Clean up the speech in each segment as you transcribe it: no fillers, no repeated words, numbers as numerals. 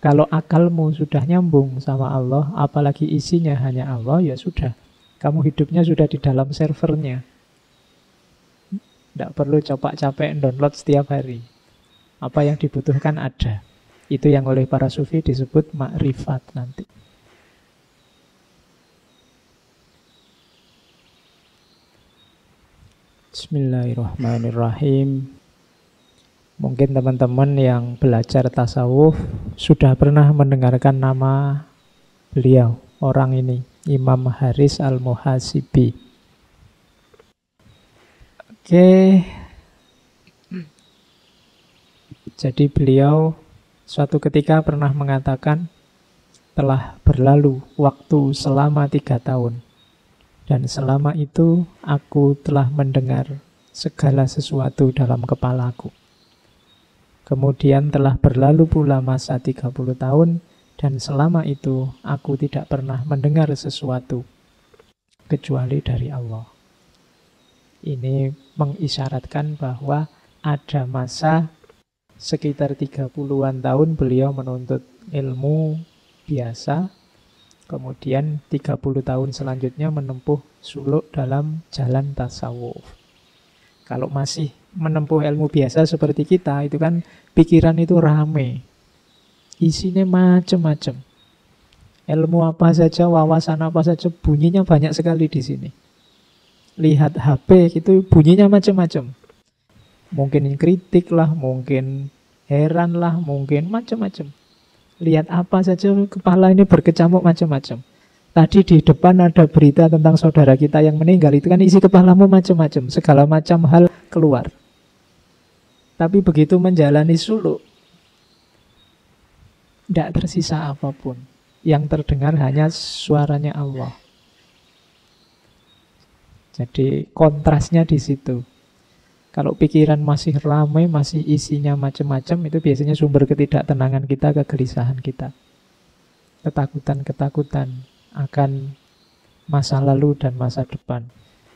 Kalau akalmu sudah nyambung sama Allah, apalagi isinya hanya Allah, ya sudah. Kamu hidupnya sudah di dalam servernya. Tidak perlu capek-capek download setiap hari. Apa yang dibutuhkan ada. Itu yang oleh para sufi disebut makrifat nanti. Bismillahirrahmanirrahim. Mungkin teman-teman yang belajar tasawuf sudah pernah mendengarkan nama beliau, orang ini, Imam Haris Al-Muhasibi. Oke. Jadi beliau suatu ketika pernah mengatakan, telah berlalu waktu selama 3 tahun. Dan selama itu aku telah mendengar segala sesuatu dalam kepalaku. Kemudian telah berlalu pula masa 30 tahun, dan selama itu aku tidak pernah mendengar sesuatu kecuali dari Allah. Ini mengisyaratkan bahwa ada masa sekitar 30-an tahun beliau menuntut ilmu biasa, kemudian 30 tahun selanjutnya menempuh suluk dalam jalan tasawuf. Kalau masih menempuh ilmu biasa seperti kita, itu kan pikiran itu rame. Isinya macam-macam. Ilmu apa saja, wawasan apa saja, bunyinya banyak sekali di sini. Lihat HP itu bunyinya macam-macam. Mungkin kritik lah, mungkin heran lah, mungkin macam-macam. Lihat apa saja, kepala ini berkecamuk macam-macam. Tadi di depan ada berita tentang saudara kita yang meninggal, itu kan isi kepalamu macam-macam, segala macam hal keluar. Tapi begitu menjalani suluk, tidak tersisa apapun. Yang terdengar hanya suaranya Allah. Jadi kontrasnya di situ. Kalau pikiran masih ramai, masih isinya macam-macam, itu biasanya sumber ketidaktenangan kita, kegelisahan kita. Ketakutan-ketakutan akan masa lalu dan masa depan.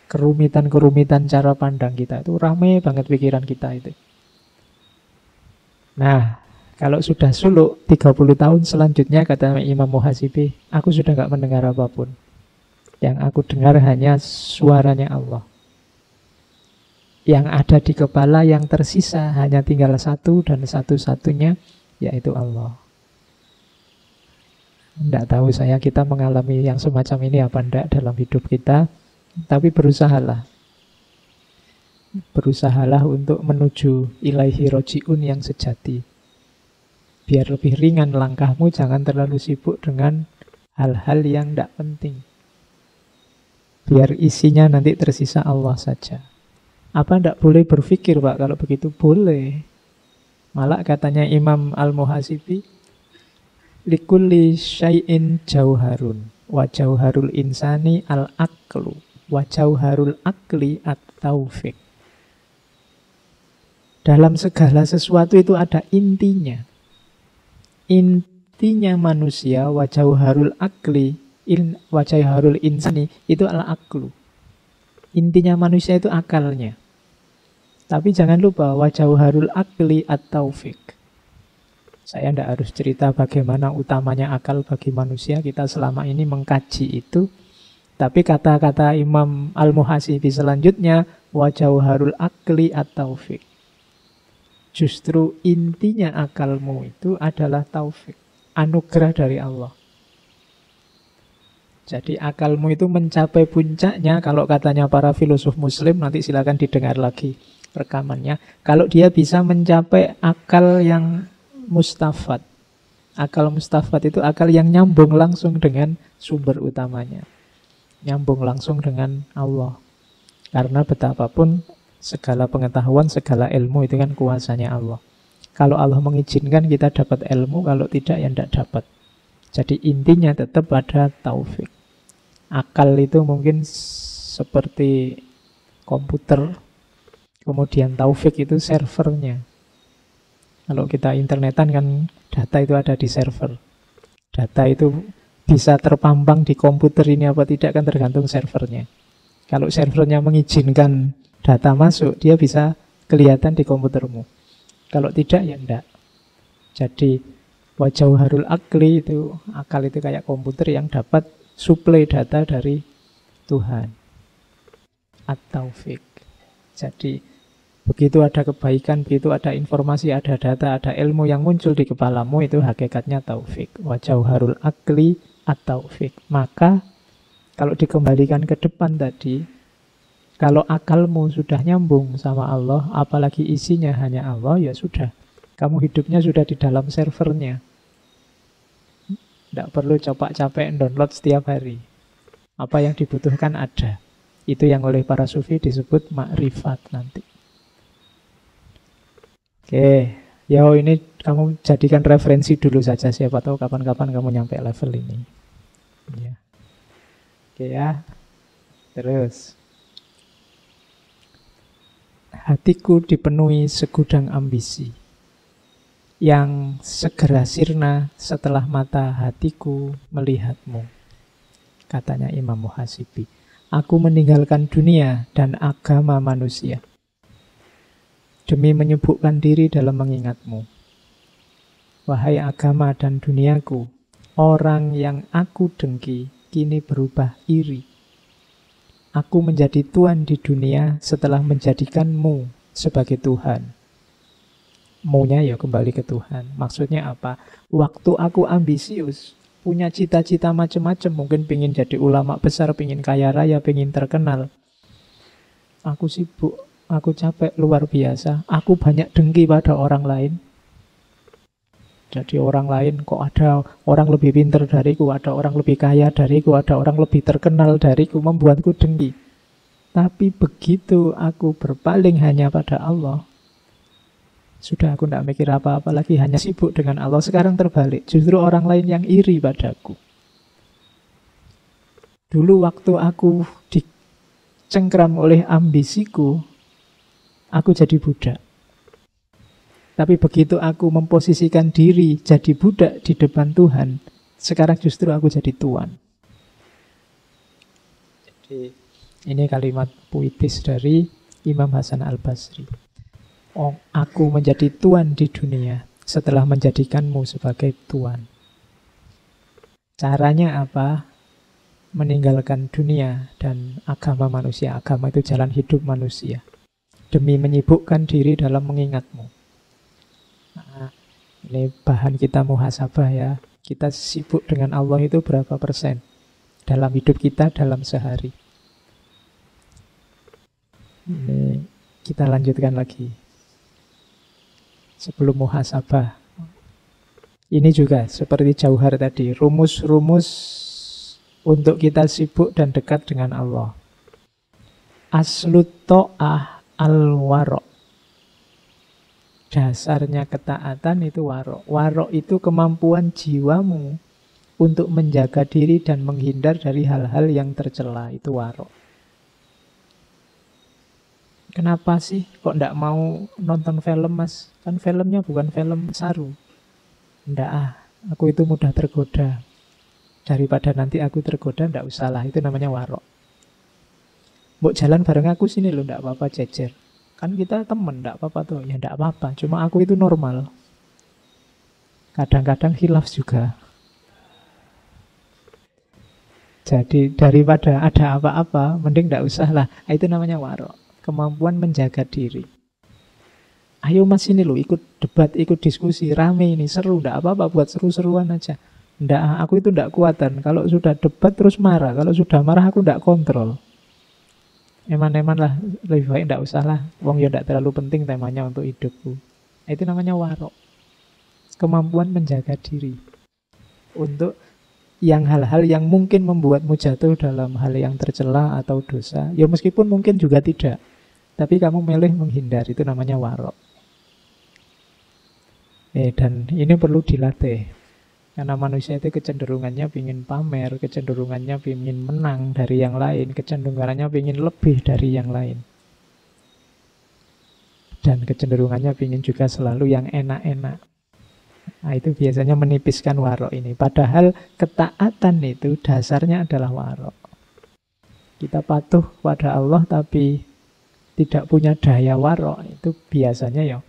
Kerumitan-kerumitan cara pandang kita, itu ramai banget pikiran kita itu. Nah, kalau sudah suluk 30 tahun selanjutnya, kata Imam Muhasibi, aku sudah gak mendengar apapun. Yang aku dengar hanya suaranya Allah. Yang ada di kepala yang tersisa hanya tinggal satu dan satu-satunya, yaitu Allah. Tidak tahu saya kita mengalami yang semacam ini apa enggak dalam hidup kita, tapi berusahalah. Berusahalah untuk menuju ilaihi roji'un yang sejati. Biar lebih ringan langkahmu, jangan terlalu sibuk dengan hal-hal yang tidak penting. Biar isinya nanti tersisa Allah saja. Apa tidak boleh berpikir, Pak? Kalau begitu boleh. Malah katanya Imam Al-Muhasibi, likulli syai'in jauharun, wa jauharul insani al-aqlu, wa jauharul aqli at-taufiq. Dalam segala sesuatu itu ada intinya. Intinya manusia, wa jauharul aqli, wa jauharul insani, itu al-aqlu. Intinya manusia itu akalnya. Tapi jangan lupa, wa jauharul aqli at-taufiq. Saya tidak harus cerita bagaimana utamanya akal bagi manusia. Kita selama ini mengkaji itu. Tapi kata-kata Imam Al-Muhasibi selanjutnya, wa jauharul aqli at-taufiq. Justru intinya akalmu itu adalah taufik, anugerah dari Allah. Jadi akalmu itu mencapai puncaknya, kalau katanya para filosof muslim, nanti silakan didengar lagi rekamannya. Kalau dia bisa mencapai akal yang mustafad. Akal mustafad itu akal yang nyambung langsung dengan sumber utamanya. Nyambung langsung dengan Allah. Karena betapapun segala pengetahuan, segala ilmu itu kan kuasanya Allah. Kalau Allah mengizinkan kita dapat ilmu, kalau tidak ya tidak dapat. Jadi intinya tetap ada taufik. Akal itu mungkin seperti komputer, kemudian taufik itu servernya. Kalau kita internetan kan data itu ada di server. Data itu bisa terpampang di komputer ini apa tidak kan tergantung servernya. Kalau servernya mengizinkan data masuk, dia bisa kelihatan di komputermu. Kalau tidak, ya enggak. Jadi Wa jauharul akli itu, akal itu kayak komputer yang dapat suplai data dari Tuhan. At-taufik. Jadi begitu ada kebaikan, begitu ada informasi, ada data, ada ilmu yang muncul di kepalamu, itu hakikatnya taufik. Wa jauharul akli at-taufik. Maka kalau dikembalikan ke depan tadi, kalau akalmu sudah nyambung sama Allah, apalagi isinya hanya Allah, ya sudah. Kamu hidupnya sudah di dalam servernya. Tidak perlu capek-capek download setiap hari. Apa yang dibutuhkan ada. Itu yang oleh para sufi disebut makrifat nanti. Oke, ya ini kamu jadikan referensi dulu saja. Siapa tahu kapan-kapan kamu nyampe level ini. Ya. Oke ya. Terus. Hatiku dipenuhi segudang ambisi yang segera sirna setelah mata hatiku melihatmu. Katanya Imam Muhasibi. Aku meninggalkan dunia dan agama manusia demi menyibukkan diri dalam mengingatmu. Wahai agama dan duniaku, orang yang aku dengki kini berubah iri. Aku menjadi tuan di dunia setelah menjadikanmu sebagai Tuhan. Maunya ya kembali ke Tuhan. Maksudnya apa? Waktu aku ambisius, punya cita-cita macam-macam, mungkin pengen jadi ulama besar, pengen kaya raya, pengen terkenal. Aku sibuk, aku capek luar biasa. Aku banyak dengki pada orang lain. Jadi orang lain kok ada orang lebih pintar dariku, ada orang lebih kaya dariku, ada orang lebih terkenal dariku, membuatku dengki. Tapi begitu aku berpaling hanya pada Allah, sudah aku tidak mikir apa-apa lagi, hanya sibuk dengan Allah. Sekarang terbalik, justru orang lain yang iri padaku. Dulu waktu aku dicengkram oleh ambisiku, aku jadi budak. Tapi begitu aku memposisikan diri jadi budak di depan Tuhan, sekarang justru aku jadi tuan. Jadi ini kalimat puitis dari Imam Hasan Al-Basri. Oh, aku menjadi tuan di dunia setelah menjadikanmu sebagai tuan. Caranya apa? Meninggalkan dunia dan agama manusia. Agama itu jalan hidup manusia. Demi menyibukkan diri dalam mengingatmu. Nah, ini bahan kita muhasabah ya. Kita sibuk dengan Allah itu berapa persen dalam hidup kita dalam sehari. Ini kita lanjutkan lagi. Sebelum muhasabah, ini juga seperti jauhar tadi, rumus-rumus untuk kita sibuk dan dekat dengan Allah. Aslut to'ah al-warok. Dasarnya ketaatan itu warok. Warok itu kemampuan jiwamu untuk menjaga diri dan menghindar dari hal-hal yang tercela. Itu warok. Kenapa sih kok ndak mau nonton film, Mas? Kan filmnya bukan film saru. Ndak aku itu mudah tergoda. Daripada nanti aku tergoda, ndak usahlah. Itu namanya warok. Mbok jalan bareng aku sini loh, ndak apa-apa jejer. Kan kita temen, ndak apa-apa tuh. Ya ndak apa-apa, cuma aku itu normal. Kadang-kadang khilaf juga. Jadi daripada ada apa-apa, mending ndak usahlah. Itu namanya warok. Kemampuan menjaga diri. Ayo mas ini loh, ikut debat, ikut diskusi, rame ini, seru, ndak apa-apa, buat seru-seruan aja. Ndak, aku itu ndak kuatan. Kalau sudah debat terus marah, kalau sudah marah aku ndak kontrol. Eman-eman lah, lebih baik ndak usah lah. Wong ya ndak terlalu penting temanya untuk hidupku. Itu namanya warok. Kemampuan menjaga diri. Untuk yang hal-hal yang mungkin membuatmu jatuh dalam hal yang tercela atau dosa. Ya meskipun mungkin juga tidak. Tapi kamu milih menghindar, itu namanya warok. Dan ini perlu dilatih. Karena manusia itu kecenderungannya ingin pamer, kecenderungannya ingin menang dari yang lain, kecenderungannya ingin lebih dari yang lain. Dan kecenderungannya ingin juga selalu yang enak-enak. Nah, itu biasanya menipiskan warok ini. Padahal ketaatan itu dasarnya adalah warok. Kita patuh pada Allah tapi tidak punya daya warok, itu biasanya ya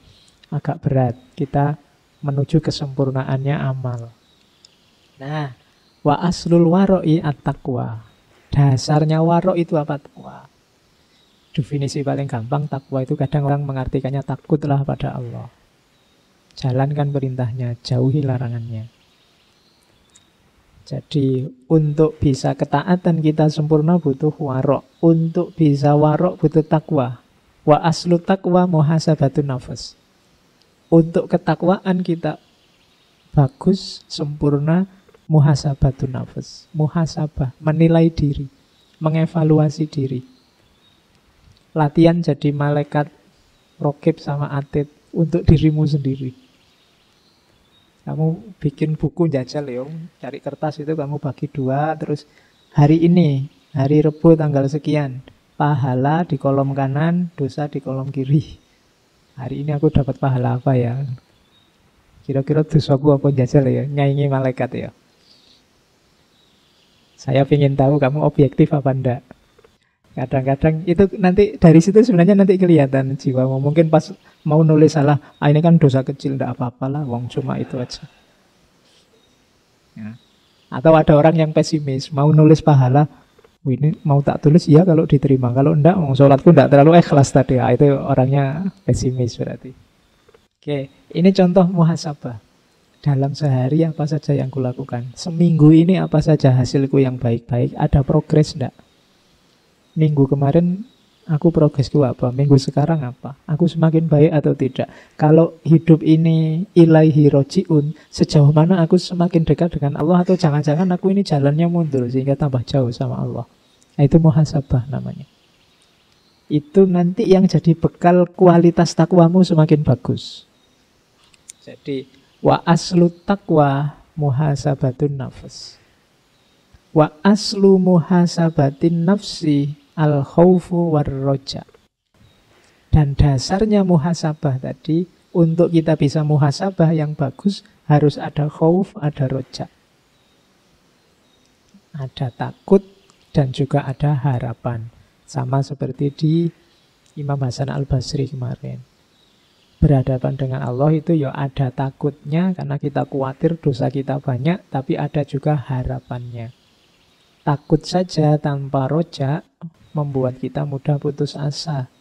agak berat. Kita menuju kesempurnaannya amal. Nah, wa aslul waro'i at-taqwa. Dasarnya warok itu apa? Takwa. Definisi paling gampang takwa itu kadang orang mengartikannya takutlah pada Allah. Jalankan perintahnya, jauhi larangannya. Jadi untuk bisa ketaatan kita sempurna butuh warok. Untuk bisa warok butuh takwa. Wa aslu takwa muhasabatun nafas. Untuk ketakwaan kita bagus, sempurna, muhasabatun nafas. Muhasabah, menilai diri, mengevaluasi diri. Latihan jadi malaikat rokib sama atid untuk dirimu sendiri. Kamu bikin buku jajal ya, cari kertas itu kamu bagi 2, terus hari ini, hari Rebu tanggal sekian, pahala di kolom kanan, dosa di kolom kiri. Hari ini aku dapat pahala apa ya? Kira-kira dosaku apa jajal ya? Nyaingi malaikat ya. Saya ingin tahu kamu objektif apa enggak. Kadang-kadang itu nanti dari situ sebenarnya nanti kelihatan jiwamu. Mungkin pas mau nulis salah, ini kan dosa kecil, enggak apa-apalah, wong cuma itu aja. Ya. Atau ada orang yang pesimis, mau nulis pahala, ini mau tak tulis ya kalau diterima, kalau enggak, sholatku enggak terlalu ikhlas tadi. Itu orangnya pesimis berarti. Oke, ini contoh muhasabah. Dalam sehari apa saja yang kulakukan? Seminggu ini apa saja hasilku yang baik-baik? Ada progres enggak? Minggu kemarin aku progresku apa? Minggu sekarang apa? Aku semakin baik atau tidak? Kalau hidup ini ilaihi roji'un, sejauh mana aku semakin dekat dengan Allah? Atau jangan-jangan aku ini jalannya mundur sehingga tambah jauh sama Allah? Nah, itu muhasabah namanya. Itu nanti yang jadi bekal kualitas takwamu semakin bagus. Jadi wa aslu taqwa muhasabatun nafs. Wa aslu muhasabatin nafsi al-khawfu war-roja. Dan dasarnya muhasabah tadi, untuk kita bisa muhasabah yang bagus, harus ada khauf, ada roja. Ada takut dan juga ada harapan. Sama seperti di Imam Hasan al-Basri kemarin. Berhadapan dengan Allah itu ya ada takutnya karena kita khawatir dosa kita banyak, tapi ada juga harapannya. Takut saja tanpa rojak membuat kita mudah putus asa.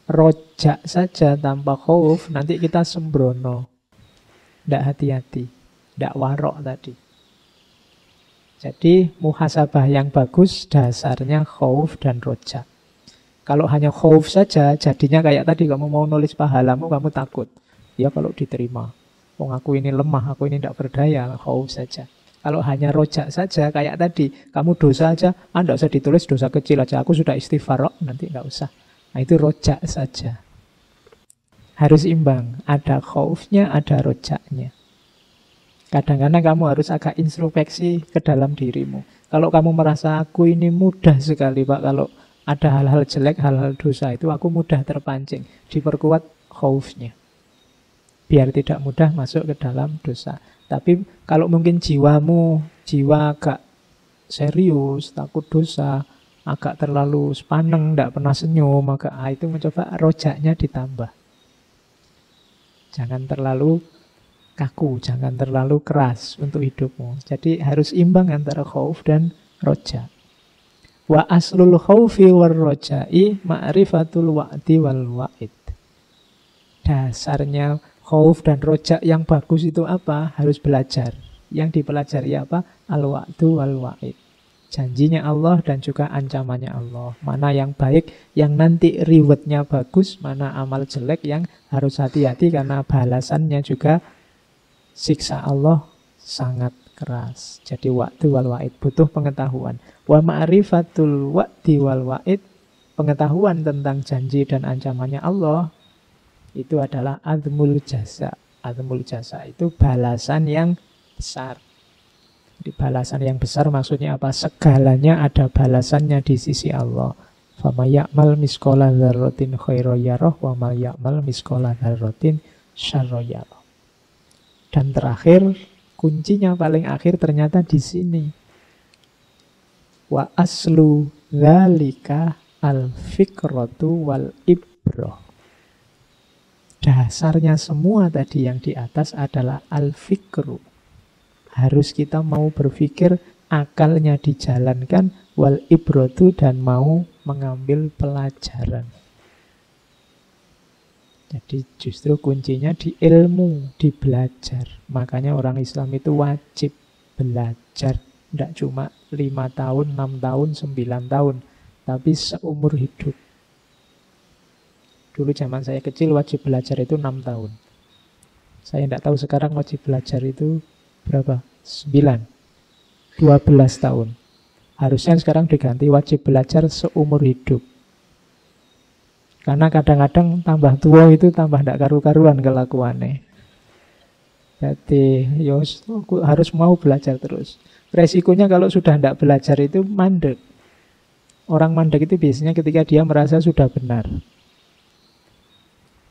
Rojak saja tanpa khauf nanti kita sembrono. Tidak hati-hati, tidak warok tadi. Jadi muhasabah yang bagus dasarnya khauf dan rojak. Kalau hanya khauf saja, jadinya kayak tadi kamu mau nulis pahalamu, kamu takut. Ya kalau diterima. Wong aku ini lemah, aku ini tidak berdaya, khauf saja. Kalau hanya rojak saja, kayak tadi, kamu dosa aja, tidak usah ditulis dosa kecil aja, aku sudah istighfar, nanti nggak usah. Nah itu rojak saja. Harus imbang, ada khaufnya, ada rojaknya. Kadang-kadang kamu harus agak introspeksi ke dalam dirimu. Kalau kamu merasa aku ini mudah sekali Pak, kalau ada hal-hal jelek, hal-hal dosa itu aku mudah terpancing. Diperkuat khaufnya. Biar tidak mudah masuk ke dalam dosa. Tapi kalau mungkin jiwamu, jiwa agak serius, takut dosa, agak terlalu sepaneng, tidak pernah senyum, maka itu mencoba rojaknya ditambah. Jangan terlalu kaku, jangan terlalu keras untuk hidupmu. Jadi harus imbang antara khauf dan rojak. Wa aslul khaufi war roja'i ma'rifatul wa'di wal wa'id. Dasarnya khauf dan rojak yang bagus itu apa? Harus belajar. Yang dipelajari apa? Al-wa'du wal-wa'id. Janjinya Allah dan juga ancamannya Allah. Mana yang baik, yang nanti rewardnya bagus, mana amal jelek yang harus hati-hati karena balasannya juga siksa Allah sangat keras. Jadi wa'du wal-wa'id butuh pengetahuan. Wa ma'rifatul wa'di wal-wa'id, pengetahuan tentang janji dan ancamannya Allah, itu adalah azmul jasa. Azmul jasa itu balasan yang besar. Di balasan yang besar maksudnya apa? Segalanya ada balasannya di sisi Allah. Fama ya'mal miskola dzarratin khairan yarah wa ma ya'mal miskola dzarratin syarran yarah. Dan terakhir, kuncinya paling akhir ternyata di sini. Wa aslu dzalika al-fikratu wal ibrah. dasarnya semua tadi yang di atas adalah al-fikru. Harus kita mau berpikir, akalnya dijalankan, wal ibrotu, dan mau mengambil pelajaran. Jadi justru kuncinya di ilmu, di belajar. Makanya orang Islam itu wajib belajar. Tidak cuma 5 tahun, 6 tahun, 9 tahun. Tapi seumur hidup. Dulu zaman saya kecil wajib belajar itu 6 tahun. Saya tidak tahu sekarang wajib belajar itu berapa? 9, 12 tahun. Harusnya sekarang diganti wajib belajar seumur hidup. Karena kadang-kadang tambah tua itu tambah tidak karu-karuan kelakuannya. Jadi harus mau belajar terus. Resikonya kalau sudah tidak belajar itu mandek. Orang mandek itu biasanya ketika dia merasa sudah benar.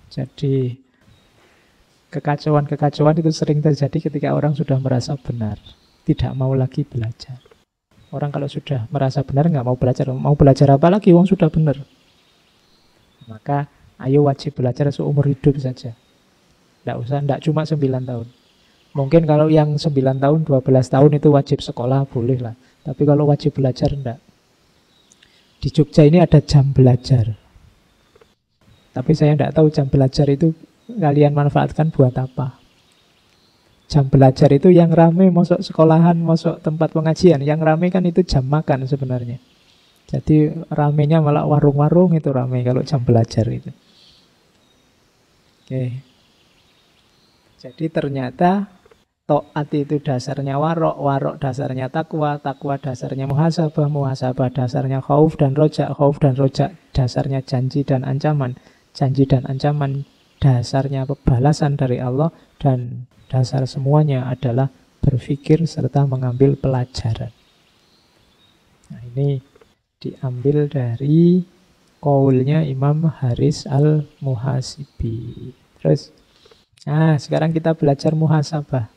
Jadi kekacauan-kekacauan itu sering terjadi ketika orang sudah merasa benar, tidak mau lagi belajar. Orang kalau sudah merasa benar nggak mau belajar apa lagi? Wong sudah benar. Maka ayo wajib belajar seumur hidup saja. Tidak cuma 9 tahun. Mungkin kalau yang 9 tahun, 12 tahun itu wajib sekolah, boleh lah. Tapi kalau wajib belajar, enggak. Di Jogja ini ada jam belajar. Tapi saya tidak tahu jam belajar itu kalian manfaatkan buat apa. Jam belajar itu yang rame, masuk sekolahan, masuk tempat pengajian. Yang rame kan itu jam makan sebenarnya. Jadi ramenya malah warung-warung itu rame kalau jam belajar itu. Oke. Jadi ternyata taat itu dasarnya warok, warok dasarnya takwa, takwa dasarnya muhasabah, muhasabah dasarnya khauf dan rojak dasarnya janji dan ancaman, janji dan ancaman dasarnya pembalasan dari Allah, dan dasar semuanya adalah berpikir serta mengambil pelajaran. Nah, ini diambil dari qaulnya Imam Haris al-Muhasibi. Terus, sekarang kita belajar muhasabah.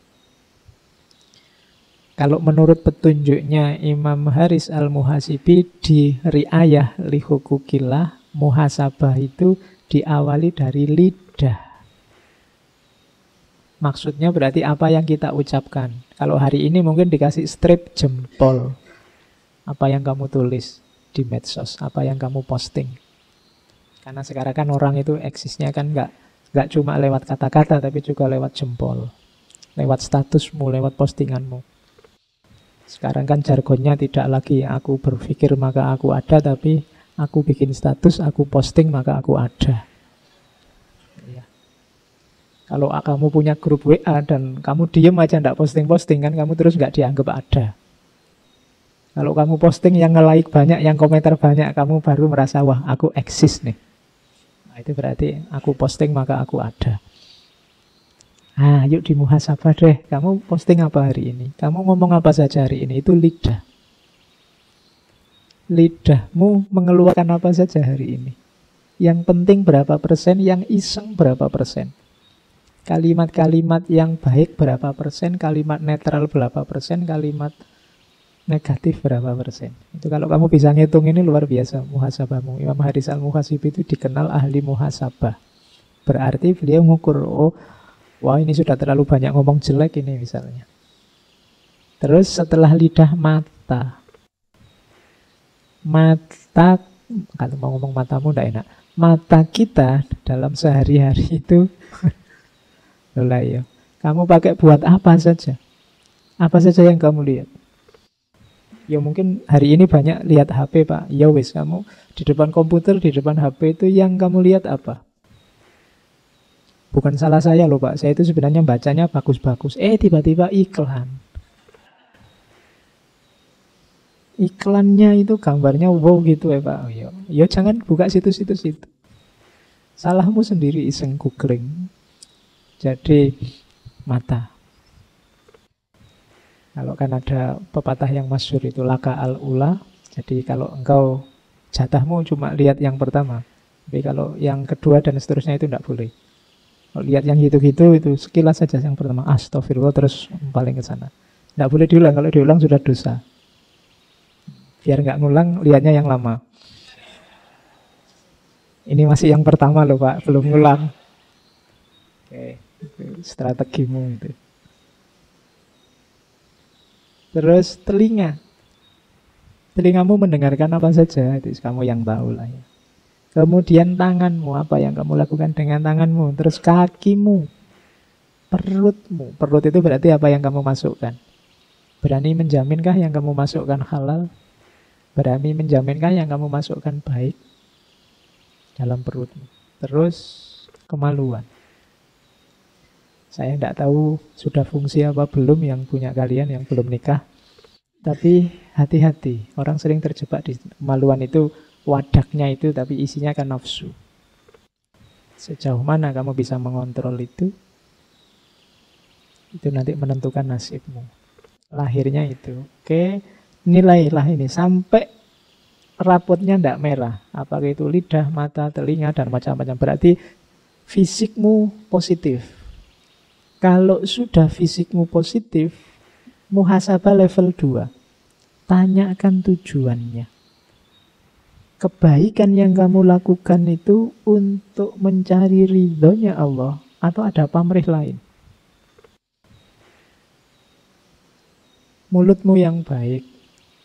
Kalau menurut petunjuknya Imam Haris al-Muhasibi di Ri'ayah li Hukukillah, muhasabah itu diawali dari lidah. Maksudnya berarti apa yang kita ucapkan. Kalau hari ini mungkin dikasih strip jempol. Apa yang kamu tulis di medsos, apa yang kamu posting. Karena sekarang kan orang itu eksisnya kan nggak cuma lewat kata-kata, tapi juga lewat jempol, lewat statusmu, lewat postinganmu. Sekarang kan jargonnya tidak lagi aku berpikir maka aku ada, tapi aku bikin status, aku posting maka aku ada. Ya. Kalau kamu punya grup WA dan kamu diem aja nggak posting-posting, kan kamu terus nggak dianggap ada. Kalau kamu posting yang nge-like banyak, yang komentar banyak, kamu baru merasa, wah aku eksis nih. Nah, itu berarti aku posting maka aku ada. Yuk di muhasabah deh. Kamu posting apa hari ini? Kamu ngomong apa saja hari ini? Itu lidah. Lidahmu mengeluarkan apa saja hari ini? Yang penting berapa persen, yang iseng berapa persen? Kalimat-kalimat yang baik berapa persen? Kalimat netral berapa persen? Kalimat negatif berapa persen? Itu kalau kamu bisa ngitung, ini luar biasa muhasabahmu. Imam Haris al-Muhasibi itu dikenal ahli muhasabah. Berarti beliau mengukur, wah ini sudah terlalu banyak ngomong jelek ini misalnya. Terus setelah lidah, mata. Mata, kalau mau ngomong matamu tidak enak. Mata kita dalam sehari-hari itu, ya, kamu pakai buat apa saja? Apa saja yang kamu lihat? Ya mungkin hari ini banyak lihat HP Pak. Ya wis, kamu di depan komputer, di depan HP itu yang kamu lihat apa? Bukan salah saya loh Pak, saya itu sebenarnya bacanya bagus-bagus. Tiba-tiba iklan. Iklannya itu gambarnya wow gitu ya Pak. Ya jangan buka situs-situs itu. Salahmu sendiri iseng googling. Jadi mata. Kalau kan ada pepatah yang masyhur itu laka al-ula. Jadi kalau engkau jatahmu cuma lihat yang pertama. Tapi kalau yang kedua dan seterusnya itu tidak boleh. Kalau lihat yang gitu-gitu itu sekilas saja yang pertama. Astagfirullah terus paling ke sana. Tidak boleh diulang. Kalau diulang sudah dosa. Biar nggak ngulang, lihatnya yang lama. Ini masih yang pertama loh Pak, belum ngulang. Oke, itu strategimu itu. Terus telinga. Telingamu mendengarkan apa saja, itu kamu yang tahu lah ya. Kemudian tanganmu, apa yang kamu lakukan dengan tanganmu. Terus kakimu, perutmu. Perut itu berarti apa yang kamu masukkan. Berani menjaminkah yang kamu masukkan halal? Berani menjaminkah yang kamu masukkan baik dalam perutmu? Terus kemaluan. Saya tidak tahu sudah fungsi apa belum yang punya kalian yang belum nikah. Tapi hati-hati, orang sering terjebak di kemaluan itu, wadaknya itu, tapi isinya kan nafsu. Sejauh mana kamu bisa mengontrol itu nanti menentukan nasibmu. Lahirnya itu. Oke, nilailah ini sampai rapotnya tidak merah. Apakah itu lidah, mata, telinga, dan macam-macam. Berarti fisikmu positif. Kalau sudah fisikmu positif, muhasabah level 2. Tanyakan tujuannya. Kebaikan yang kamu lakukan itu untuk mencari ridhonya Allah atau ada pamrih lain? Mulutmu yang baik,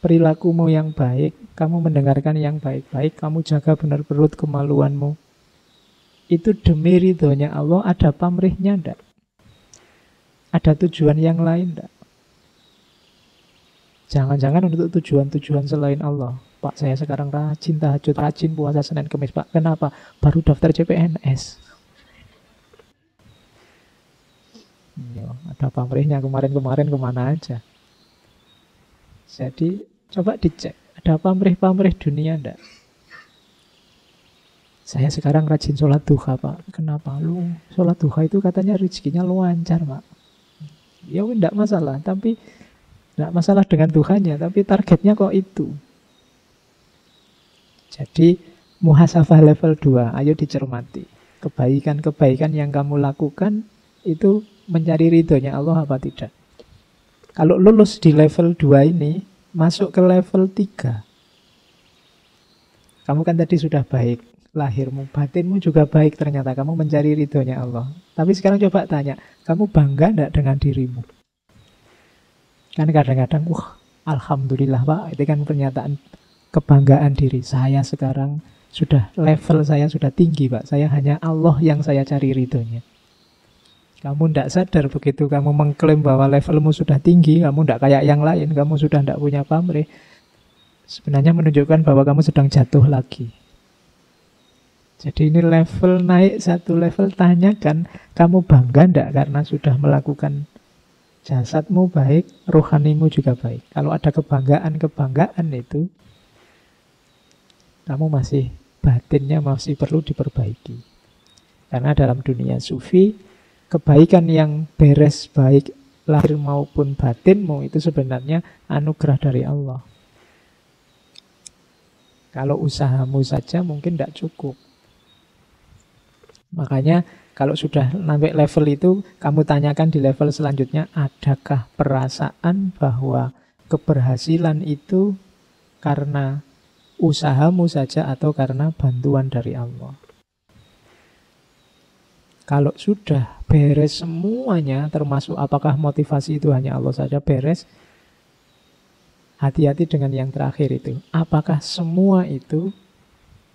perilakumu yang baik, kamu mendengarkan yang baik-baik, kamu jaga benar perut kemaluanmu. Itu demi ridhonya Allah, ada pamrihnya enggak? Ada tujuan yang lain enggak? Jangan-jangan untuk tujuan-tujuan selain Allah. Pak, saya sekarang rajin tahajud, rajin puasa Senin Kemis. Pak, kenapa? Baru daftar CPNS. Ya, ada pamrihnya kemarin-kemarin kemana aja. Jadi coba dicek, ada pamrih-pamrih dunia enggak? Saya sekarang rajin sholat duha, Pak. Kenapa? Lu sholat duha itu katanya rezekinya lancar, Pak. Ya enggak masalah, tapi enggak masalah dengan Tuhannya, tapi targetnya kok itu. Jadi muhasabah level 2, ayo dicermati. Kebaikan-kebaikan yang kamu lakukan itu mencari ridhonya Allah apa tidak? Kalau lulus di level 2 ini, masuk ke level 3. Kamu kan tadi sudah baik, lahirmu, batinmu juga baik ternyata. Kamu mencari ridhonya Allah. Tapi sekarang coba tanya, kamu bangga enggak dengan dirimu? Kan kadang-kadang, wah, alhamdulillah Pak, itu kan pernyataan kebanggaan diri. Saya sekarang sudah, level saya sudah tinggi Pak. Saya hanya Allah yang saya cari ridhonya. Kamu tidak sadar begitu kamu mengklaim bahwa levelmu sudah tinggi, kamu tidak kayak yang lain, kamu sudah tidak punya pamrih. Sebenarnya menunjukkan bahwa kamu sedang jatuh lagi. Jadi ini level naik satu level, tanyakan kamu bangga tidak karena sudah melakukan jasadmu baik, rohanimu juga baik. Kalau ada kebanggaan-kebanggaan itu, kamu masih, batinnya masih perlu diperbaiki. Karena dalam dunia sufi, kebaikan yang beres baik lahir maupun batinmu itu sebenarnya anugerah dari Allah. Kalau usahamu saja mungkin tidak cukup. Makanya kalau sudah sampai level itu, kamu tanyakan di level selanjutnya, adakah perasaan bahwa keberhasilan itu karena usahamu saja atau karena bantuan dari Allah? Kalau sudah beres semuanya, termasuk apakah motivasi itu hanya Allah saja beres, hati-hati dengan yang terakhir itu. Apakah semua itu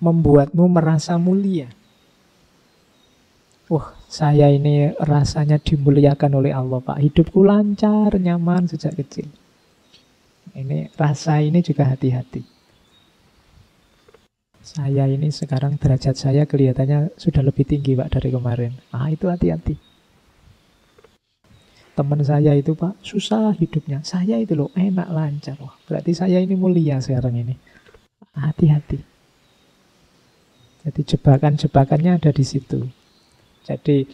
membuatmu merasa mulia? Wah, saya ini rasanya dimuliakan oleh Allah, Pak. Hidupku lancar, nyaman sejak kecil. Ini rasa ini juga hati-hati. Saya ini sekarang derajat saya kelihatannya sudah lebih tinggi Pak dari kemarin. Itu hati-hati. Teman saya itu Pak susah hidupnya, saya itu loh enak lancar. Wah, berarti saya ini mulia sekarang ini. Hati-hati. Jadi jebakan-jebakannya ada di situ. Jadi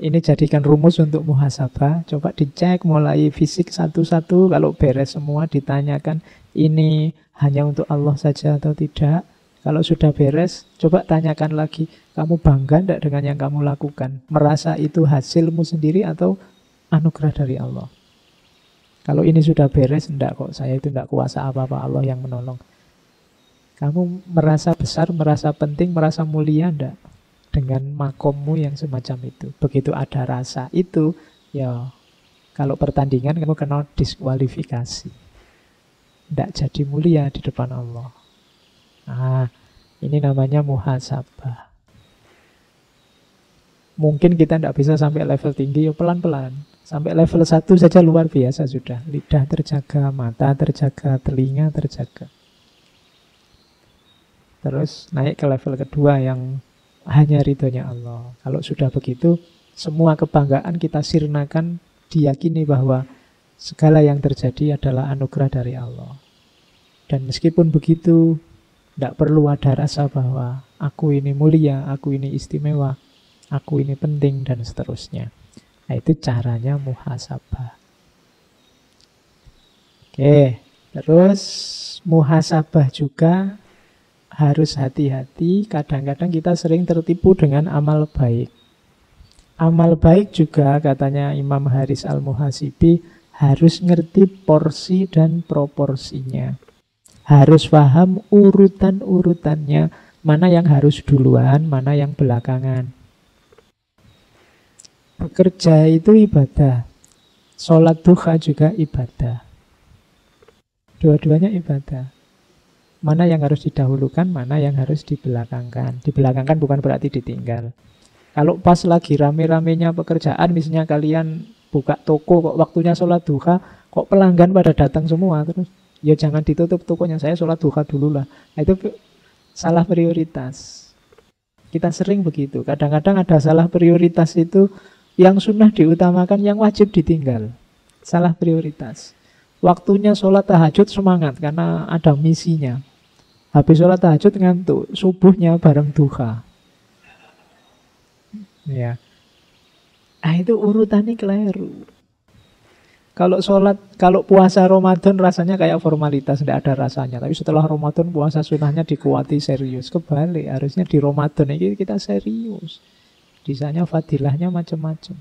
ini jadikan rumus untuk muhasabah. Coba dicek mulai fisik satu-satu. Kalau beres semua ditanyakan, ini hanya untuk Allah saja atau tidak. Kalau sudah beres, coba tanyakan lagi, kamu bangga tidak dengan yang kamu lakukan? Merasa itu hasilmu sendiri atau anugerah dari Allah? Kalau ini sudah beres, enggak kok, saya itu enggak kuasa apa-apa, Allah yang menolong. Kamu merasa besar, merasa penting, merasa mulia enggak? dengan makommu yang semacam itu. Begitu ada rasa itu, ya kalau pertandingan kamu kena diskualifikasi. Tidak jadi mulia di depan Allah. Nah, ini namanya muhasabah. Mungkin kita tidak bisa sampai level tinggi, ya pelan-pelan. Sampai level 1 saja luar biasa sudah. Lidah terjaga, mata terjaga, telinga terjaga. Terus naik ke level kedua yang hanya ridhonya Allah. Kalau sudah begitu, semua kebanggaan kita sirnakan, diyakini bahwa segala yang terjadi adalah anugerah dari Allah. Dan meskipun begitu, tidak perlu ada rasa bahwa aku ini mulia, aku ini istimewa, aku ini penting, dan seterusnya. Nah, itu caranya muhasabah. Oke, terus muhasabah juga harus hati-hati. Kadang-kadang kita sering tertipu dengan amal baik. Amal baik juga, katanya Imam Haris Al-Muhasibi, harus ngerti porsi dan proporsinya. Harus paham urutan-urutannya, mana yang harus duluan, mana yang belakangan. Bekerja itu ibadah, sholat duha juga ibadah. Dua-duanya ibadah. Mana yang harus didahulukan, mana yang harus dibelakangkan. Dibelakangkan bukan berarti ditinggal. Kalau pas lagi rame-ramenya pekerjaan, misalnya kalian buka toko, kok waktunya sholat duha, kok pelanggan pada datang semua, terus ya jangan ditutup tokonya, saya sholat duha dulu lah. Nah, itu salah prioritas. Kita sering begitu. Kadang-kadang ada salah prioritas itu, yang sunnah diutamakan, yang wajib ditinggal. Salah prioritas. Waktunya sholat tahajud semangat karena ada misinya. Habis sholat tahajud ngantuk, subuhnya bareng duha. Ya. Ah, itu urutannya keliru. Kalau puasa Ramadan rasanya kayak formalitas, tidak ada rasanya. Tapi setelah Ramadan puasa sunnahnya dikuati serius. Kebalik, harusnya di Ramadan ini kita serius. Di sana fadilahnya macam-macam.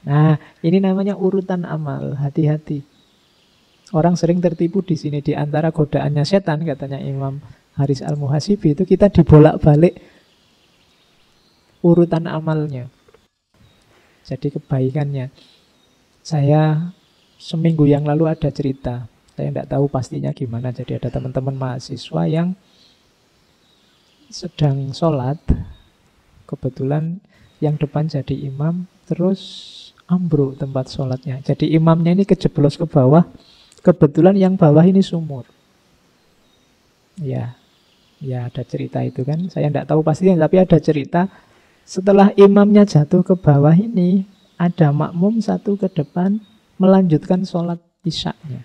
Nah, ini namanya urutan amal. Hati-hati. Orang sering tertipu di sini. Di antara godaannya setan, katanya Imam Haris Al-Muhasibi, itu kita dibolak-balik urutan amalnya. Jadi kebaikannya. Saya seminggu yang lalu ada cerita. Saya tidak tahu pastinya gimana. Jadi ada teman-teman mahasiswa yang sedang sholat. Kebetulan yang depan jadi imam, terus ambruk tempat sholatnya. Jadi imamnya ini kejeblos ke bawah. Kebetulan yang bawah ini sumur. Ya ada cerita itu kan. Saya tidak tahu pastinya, tapi ada cerita. Setelah imamnya jatuh ke bawah ini, ada makmum satu ke depan melanjutkan sholat isyaknya,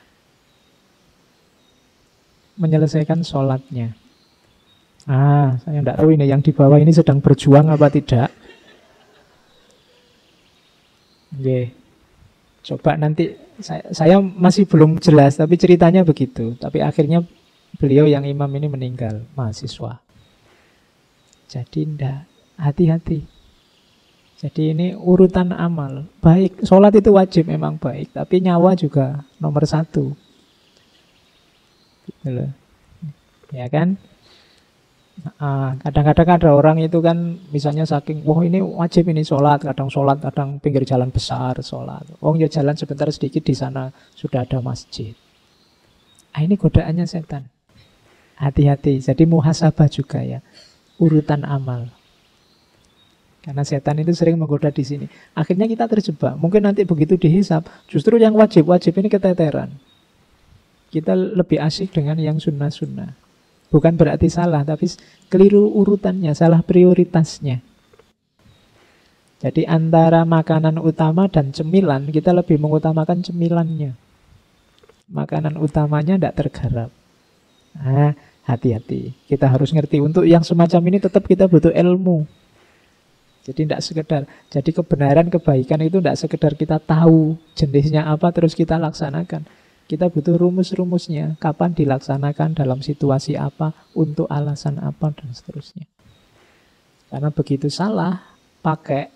menyelesaikan sholatnya. Saya tidak tahu ini yang di bawah ini sedang berjuang apa tidak. Oke. Coba nanti, saya masih belum jelas, tapi ceritanya begitu. Tapi akhirnya beliau yang imam ini meninggal, mahasiswa. Jadi tidak, hati-hati. Jadi ini urutan amal. Baik, sholat itu wajib memang baik, tapi nyawa juga nomor 1. Gitu loh. Ya kan? Kadang-kadang ada orang itu kan, misalnya saking, wah ini wajib ini sholat, kadang pinggir jalan besar sholat. Oh ya jalan sebentar sedikit di sana sudah ada masjid. Ini godaannya setan. Hati-hati. Jadi muhasabah juga ya, urutan amal. Karena setan itu sering menggoda di sini. Akhirnya kita terjebak. Mungkin nanti begitu dihisab, justru yang wajib-wajib ini keteteran. Kita lebih asik dengan yang sunnah-sunnah. Bukan berarti salah, tapi keliru urutannya, salah prioritasnya. Jadi antara makanan utama dan cemilan, kita lebih mengutamakan cemilannya. Makanan utamanya tidak tergarap. Hati-hati. Kita harus ngerti. Untuk yang semacam ini tetap kita butuh ilmu. Jadi tidak sekedar. Jadi kebenaran, kebaikan itu tidak sekedar kita tahu jenisnya apa terus kita laksanakan. Kita butuh rumus-rumusnya, kapan dilaksanakan, dalam situasi apa, untuk alasan apa, dan seterusnya. Karena begitu salah pakai,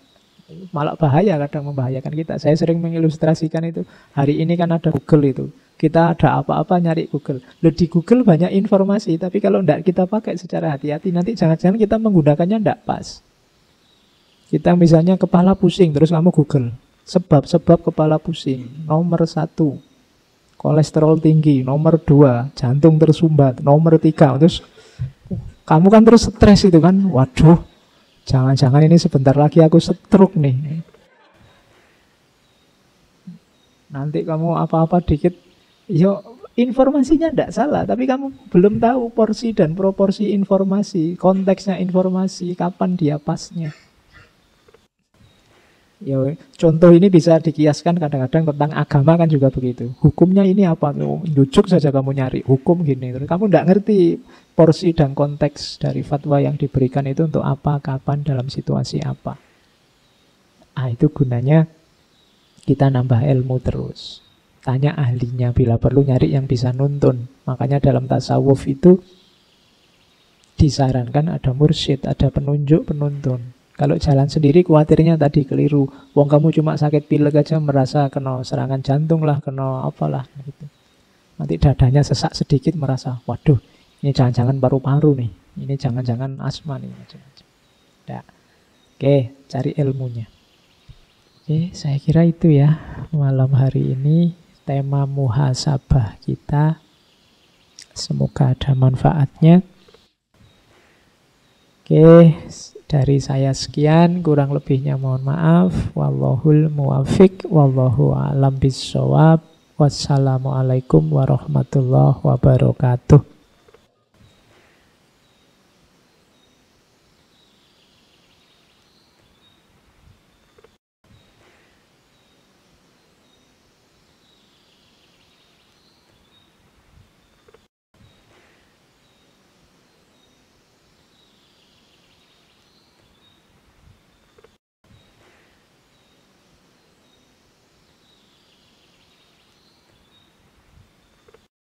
malah bahaya, kadang membahayakan kita. Saya sering mengilustrasikan itu. Hari ini kan ada Google itu. Kita ada apa-apa nyari Google. Loh, di Google banyak informasi, tapi kalau tidak kita pakai secara hati-hati, nanti jangan-jangan kita menggunakannya tidak pas. Kita misalnya kepala pusing, terus kamu Google sebab-sebab kepala pusing. Nomor 1, kolesterol tinggi. Nomor 2, jantung tersumbat. Nomor 3, terus kamu kan terus stres itu kan. Waduh, jangan-jangan ini sebentar lagi aku stroke nih. Nanti kamu apa-apa dikit, yo informasinya tidak salah, tapi kamu belum tahu porsi dan proporsi informasi, konteksnya informasi, kapan dia pasnya. Ya, contoh ini bisa dikiaskan kadang-kadang tentang agama kan juga begitu. Hukumnya ini apa? Jujuk saja kamu nyari hukum gini. Terus kamu tidak ngerti porsi dan konteks dari fatwa yang diberikan itu untuk apa, kapan, dalam situasi apa. Itu gunanya kita nambah ilmu terus. Tanya ahlinya, bila perlu nyari yang bisa nuntun. Makanya dalam tasawuf itu disarankan ada mursyid, ada penunjuk, penuntun. Kalau jalan sendiri khawatirnya tadi keliru. Wong kamu cuma sakit pilek aja merasa kena serangan jantung lah, kena apalah gitu. Nanti dadanya sesak sedikit merasa, waduh, ini jangan-jangan paru-paru nih. Ini jangan-jangan asma nih, macam-macam. Nah, oke, cari ilmunya. Oke, saya kira itu ya malam hari ini tema muhasabah kita. Semoga ada manfaatnya. Oke, dari saya sekian, kurang lebihnya mohon maaf. Wallahul muwafiq, wallahu a'lam bissawab. Wassalamualaikum warahmatullahi wabarakatuh.